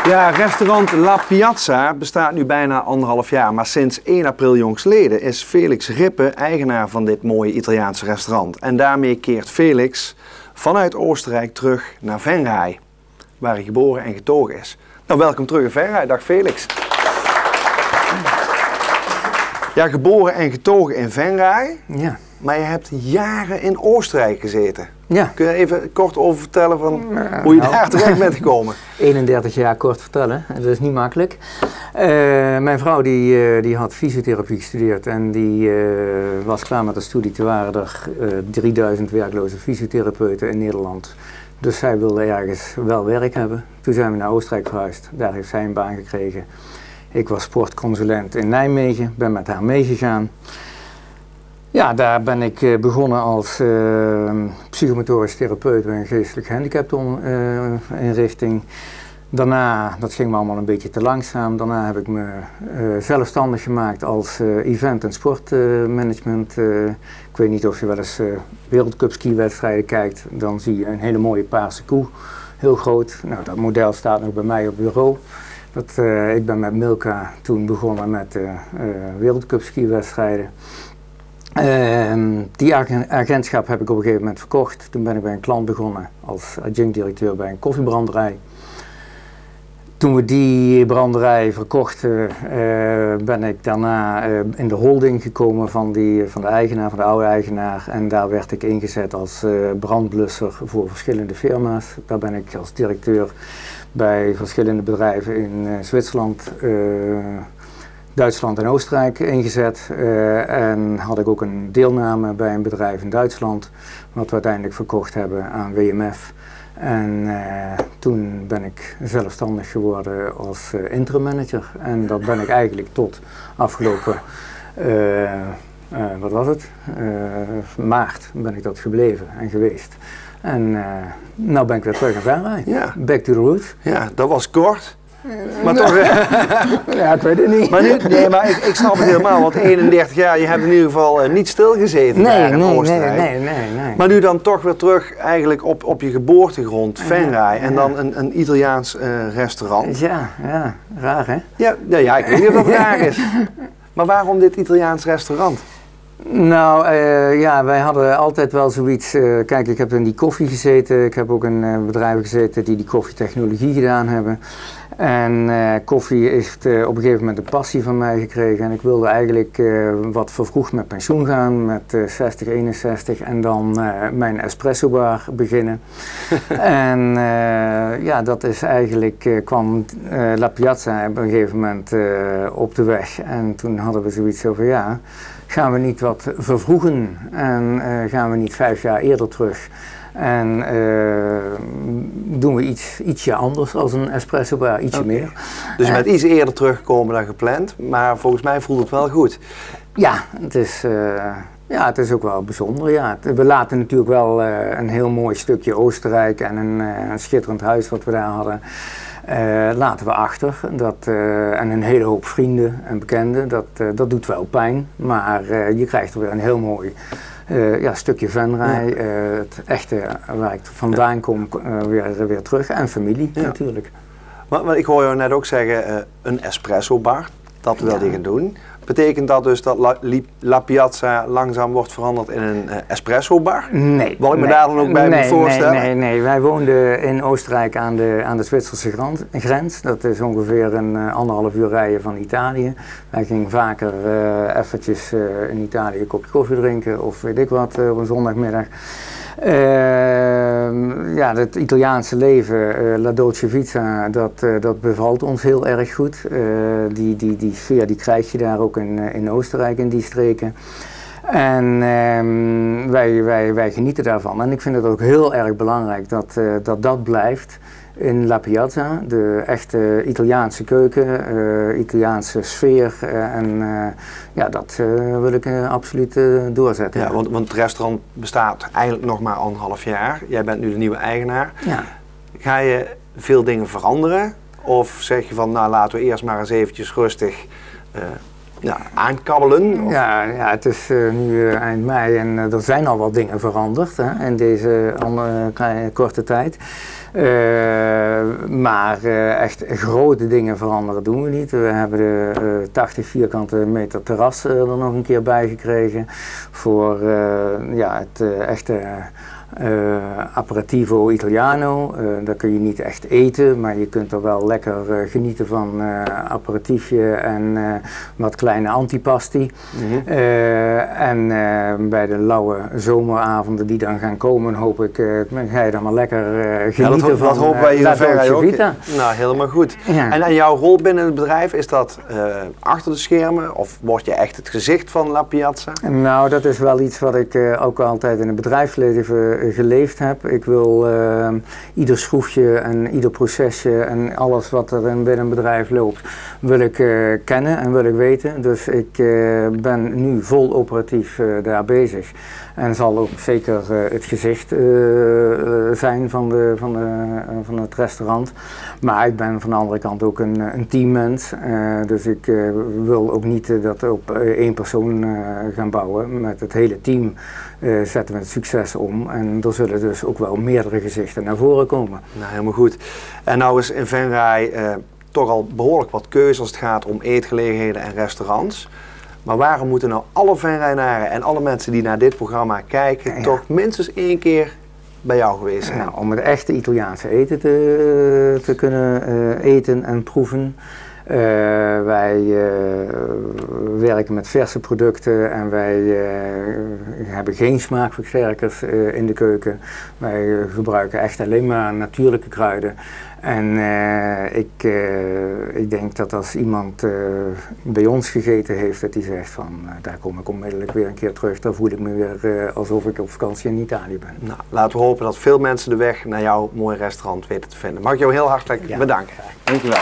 Ja, restaurant La Piazza bestaat nu bijna 1,5 jaar, maar sinds 1 april jongstleden is Felix Rippe eigenaar van dit mooie Italiaanse restaurant. En daarmee keert Felix vanuit Oostenrijk terug naar Venray, waar hij geboren en getogen is. Nou, welkom terug in Venray. Dag Felix. Ja, geboren en getogen in Venray, ja. Maar je hebt jaren in Oostenrijk gezeten. Ja. Kun je even kort over vertellen van hoe je daar terecht bent gekomen? 31 jaar kort vertellen, dat is niet makkelijk. Mijn vrouw die had fysiotherapie gestudeerd en die was klaar met de studie. Toen waren er 3000 werkloze fysiotherapeuten in Nederland. Dus zij wilde ergens wel werk hebben. Toen zijn we naar Oostenrijk verhuisd. Daar heeft zij een baan gekregen. Ik was sportconsulent in Nijmegen, ben met haar meegegaan. Ja, daar ben ik begonnen als psychomotorisch therapeut bij een geestelijk gehandicapteninrichting. Daarna, dat ging me allemaal een beetje te langzaam, daarna heb ik me zelfstandig gemaakt als event- en sportmanagement. Ik weet niet of je wel eens wereldcup skiwedstrijden kijkt, dan zie je een hele mooie paarse koe, heel groot. Nou, dat model staat nog bij mij op bureau. Ik ben met Milka toen begonnen met wereldcup skiwedstrijden. Die agentschap heb ik op een gegeven moment verkocht. Toen ben ik bij een klant begonnen als adjunct-directeur bij een koffiebranderij. Toen we die branderij verkochten, ben ik daarna in de holding gekomen van de eigenaar, van de oude eigenaar. En daar werd ik ingezet als brandblusser voor verschillende firma's. Daar ben ik als directeur bij verschillende bedrijven in Zwitserland, Duitsland en Oostenrijk ingezet. En had ik ook een deelname bij een bedrijf in Duitsland, wat we uiteindelijk verkocht hebben aan WMF. En toen ben ik zelfstandig geworden als interim manager. En dat ben ik eigenlijk tot afgelopen, wat was het? Maart ben ik dat gebleven en geweest. En nou ben ik weer terug in Venray. Ja. Back to the roots. Ja, dat was kort. Maar toch, ja, ik weet het niet. Maar ik snap het helemaal, want 31 jaar, je hebt in ieder geval niet stilgezeten daar in Oostenrijk. Nee. Maar nu dan toch weer terug eigenlijk op je geboortegrond, Venray, en dan een Italiaans restaurant. Ja, raar hè? Ja, ik weet niet of dat raar is. Maar waarom dit Italiaans restaurant? Nou, ja, wij hadden altijd wel zoiets, kijk, ik heb in die koffie gezeten, ik heb ook in bedrijven gezeten die koffietechnologie gedaan hebben. En koffie heeft op een gegeven moment een passie van mij gekregen en ik wilde eigenlijk wat vervroegd met pensioen gaan, met 60, 61 en dan mijn espresso bar beginnen. En ja, dat is eigenlijk, kwam La Piazza op een gegeven moment op de weg en toen hadden we zoiets over, ja, gaan we niet wat vervroegen en gaan we niet 5 jaar eerder terug en doen we ietsje anders als een espresso bar, ietsje meer. Dus je bent iets eerder teruggekomen dan gepland, maar volgens mij voelt het wel goed. Ja, het is ook wel bijzonder. Ja. We laten natuurlijk wel een heel mooi stukje Oostenrijk en een schitterend huis wat we daar hadden. Laten we achter. En een hele hoop vrienden en bekenden. Dat doet wel pijn, maar je krijgt er weer een heel mooi stukje Venray. Het echte waar ik vandaan kom, weer terug. En familie natuurlijk. Maar ik hoor jou net ook zeggen, een espresso bar, dat wil je gaan doen. Betekent dat dus dat La Piazza langzaam wordt veranderd in een espresso bar? Nee. Wat ik me daar dan ook bij moet voorstellen? Nee. Wij woonden in Oostenrijk aan de Zwitserse grens. Dat is ongeveer een 1,5 uur rijden van Italië. Wij gingen vaker eventjes in Italië een kopje koffie drinken of weet ik wat op een zondagmiddag. Ja, het Italiaanse leven, La Dolce Vita, dat bevalt ons heel erg goed. Die sfeer die krijg je daar ook in Oostenrijk, in die streken. En wij genieten daarvan. En ik vind het ook heel erg belangrijk dat blijft in La Piazza. De echte Italiaanse keuken, Italiaanse sfeer. Ja, dat wil ik absoluut doorzetten. Ja, want het restaurant bestaat eigenlijk nog maar 1,5 jaar. Jij bent nu de nieuwe eigenaar. Ja. Ga je veel dingen veranderen? Of zeg je van, nou laten we eerst maar eens eventjes rustig aankabbelen? Of? Ja, het is nu eind mei en er zijn al wat dingen veranderd in deze korte tijd. Maar echt grote dingen veranderen doen we niet. We hebben de 80 vierkante meter terras er nog een keer bij gekregen voor het echte aperitivo italiano. Daar kun je niet echt eten, maar je kunt er wel lekker genieten van aperitiefje en wat kleine antipasti. En bij de lauwe zomeravonden die dan gaan komen, hoop ik, ga je dan maar lekker genieten van dat hopen wij hier Dolce Vita. Nou, helemaal goed. Ja. En jouw rol binnen het bedrijf, is dat achter de schermen of word je echt het gezicht van La Piazza? Nou, dat is wel iets wat ik ook altijd in het bedrijfsleven geleefd heb. Ik wil ieder schroefje en ieder procesje en alles wat er binnen een bedrijf loopt, wil ik kennen en wil ik weten. Dus ik ben nu vol operatief daar bezig. En zal ook zeker het gezicht zijn van het restaurant. Maar ik ben van de andere kant ook een teammens. Dus ik wil ook niet dat op één persoon gaan bouwen. Met het hele team zetten we het succes om. En er zullen dus ook wel meerdere gezichten naar voren komen. Nou, helemaal goed. En nou is in Venray toch al behoorlijk wat keuze als het gaat om eetgelegenheden en restaurants. Maar waarom moeten nou alle Venraynaren en alle mensen die naar dit programma kijken toch minstens 1 keer bij jou geweest zijn? Nou, om het echte Italiaanse eten te kunnen eten en proeven. Wij werken met verse producten en wij hebben geen smaakversterkers in de keuken. Wij gebruiken echt alleen maar natuurlijke kruiden. En ik denk dat als iemand bij ons gegeten heeft, dat hij zegt van daar kom ik onmiddellijk weer een keer terug. Dan voel ik me weer alsof ik op vakantie in Italië ben. Nou, laten we hopen dat veel mensen de weg naar jouw mooi restaurant weten te vinden. Mag ik jou heel hartelijk bedanken. Dankjewel.